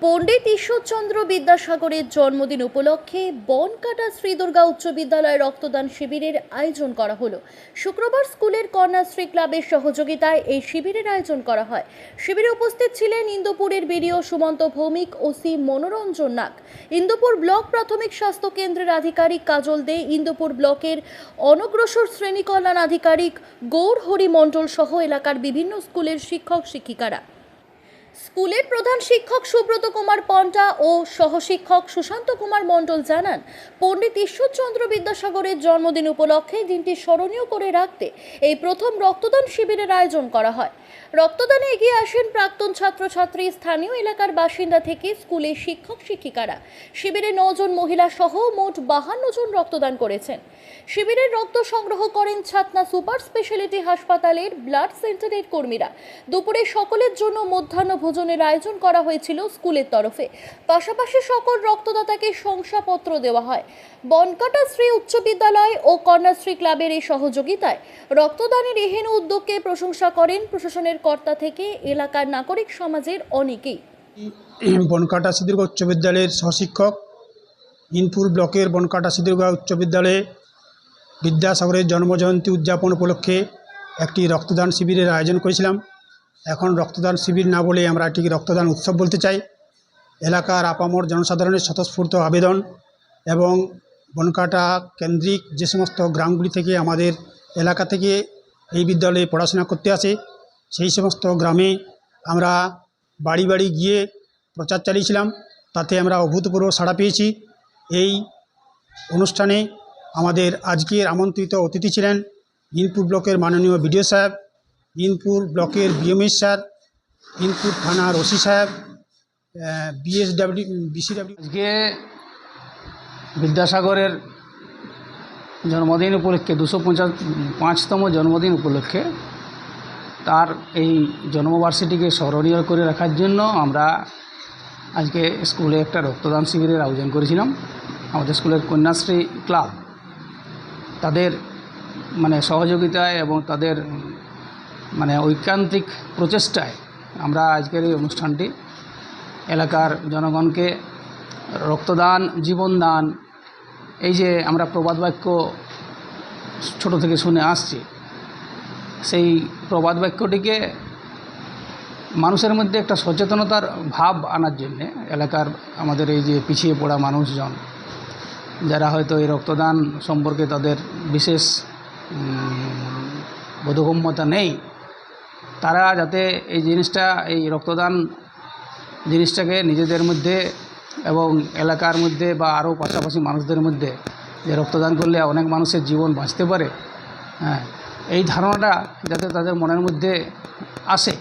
পণ্ডিত ঈশ্বরচন্দ্র বিদ্যাসাগরের জন্মদিন উপলক্ষে বনকাটা শ্রী দুর্গা উচ্চ বিদ্যালয়ে রক্তদান শিবিরের আয়োজন করা হলো। শুক্রবার স্কুলের কন্যাশ্রী ক্লাবের সহযোগিতায় এই শিবিরের আয়োজন করা হয়। শিবিরে উপস্থিত ছিলেন ইন্দুপুরের বিডিও সুমন্ত ভৌমিক, ওসি মনোরঞ্জন নাগ, ইন্দুপুর ব্লক প্রাথমিক স্বাস্থ্য কেন্দ্রের আধিকারিক কাজল দে, ইন্দুপুর ব্লকের অনগ্রসর শ্রেণী কল্যাণ আধিকারিক গৌর হরি মণ্ডল সহ এলাকার বিভিন্ন স্কুলের শিক্ষক শিক্ষিকারা। স্কুলের প্রধান শিক্ষক সুব্রত কুমার পন্টা ও সহশিক্ষক সুশান্ত কুমার মণ্ডল জানান, পণ্ডিত ঈশ্বরচন্দ্র বিদ্যাসাগরের জন্মদিন উপলক্ষে দিনটি স্মরণীয় করে রাখতে এই প্রথম রক্তদান শিবিরের আয়োজন করা হয়। রক্তদানে এগিয়ে আসেন প্রাক্তন ছাত্রছাত্রী, স্থানীয় এলাকার বাসিন্দা থেকে স্কুলের শিক্ষক শিক্ষিকারা। শিবিরে 9 জন মহিলা সহ মোট 52 জন রক্তদান করেছেন। শিবিরের রক্ত সংগ্রহ করেন ছাতনা সুপার স্পেশালিটি হাসপাতালের ব্লাড সেন্টারের কর্মীরা। দুপুরে সকলের জন্য মধ্যাহ্ন ভোজনের আয়োজন করা হয়েছিল স্কুলের তরফে। পাশাপাশি সকল রক্তদাতাকে শংসাপত্র দেওয়া হয়। বনকাটা শ্রী উচ্চ বিদ্যালয় ও কন্যাশ্রী ক্লাবের এই সহযোগিতায় রক্তদানের এহেন উদ্যোগকে প্রশংসা করেন প্রশাসনের কর্তা থেকে এলাকার নাগরিক সমাজের অনেকেই। বনকাটা শ্রী দুর্গা উচ্চ বিদ্যালয়ের সহশিক্ষক, ইনপুর ব্লকের বনকাটা শ্রী দুর্গা উচ্চ বিদ্যালয়ে বিদ্যাসাগরের জন্মজয়ন্তী উদযাপন উপলক্ষে একটি রক্তদান শিবিরের আয়োজন করেছিলাম। এখন রক্তদান শিবির না বলে আমরা এটিকে রক্তদান উৎসব বলতে চাই। এলাকার আপামর জনসাধারণের স্বতঃস্ফূর্ত আবেদন এবং বনকাটা কেন্দ্রিক যে সমস্ত গ্রামগুলি থেকে আমাদের এলাকা থেকে এই বিদ্যালয়ে পড়াশোনা করতে আসে, সেই সমস্ত গ্রামে আমরা বাড়ি বাড়ি গিয়ে প্রচার চালিয়েছিলাম। তাতে আমরা অভূতপূর্ব সাড়া পেয়েছি। এই অনুষ্ঠানে আমাদের আজকের আমন্ত্রিত অতিথি ছিলেন ইনপুর ব্লকের মাননীয় বিডিও সাহেব, ইনপুর ব্লকের বিএমএস স্যার, ইনপুর থানার ওসি সাহেব, বিসিডব্লিউ। আজকে বিদ্যাসাগরের জন্মদিন উপলক্ষে 255তম জন্মদিন উপলক্ষে তার এই জন্মবার্ষিকীকে স্মরণীয় করে রাখার জন্য আমরা আজকে স্কুলে একটা রক্তদান শিবিরের আয়োজন করেছিলাম। আমাদের স্কুলের কন্যাশ্রী ক্লাব তাদের সহযোগিতায় এবং তাদের ঐকান্তিক প্রচেষ্টায় আমরা আজকের এই অনুষ্ঠানটি এলাকার জনগণকে রক্তদান জীবনদান, এই যে আমরা প্রবাদ বাক্য ছোট থেকে শুনে আসছি, সেই প্রবাদ বাক্যটিকে মানুষের মধ্যে একটা সচেতনতার ভাব আনার জন্যে এলাকার আমাদের এই যে পিছিয়ে পড়া মানুষজন যারা হয়তো এই রক্তদান সম্পর্কে তাদের বিশেষ বোধগম্যতা নেই, তারা যাতে এই জিনিসটা, এই রক্তদান জিনিসটাকে নিজেদের মধ্যে এবং এলাকার মধ্যে বা আরও পাশাপাশি মানুষদের মধ্যে যে রক্তদান করলে অনেক মানুষের জীবন বাঁচতে পারে, এই ধারণাটা যাতে তাদের মনের মধ্যে আসে,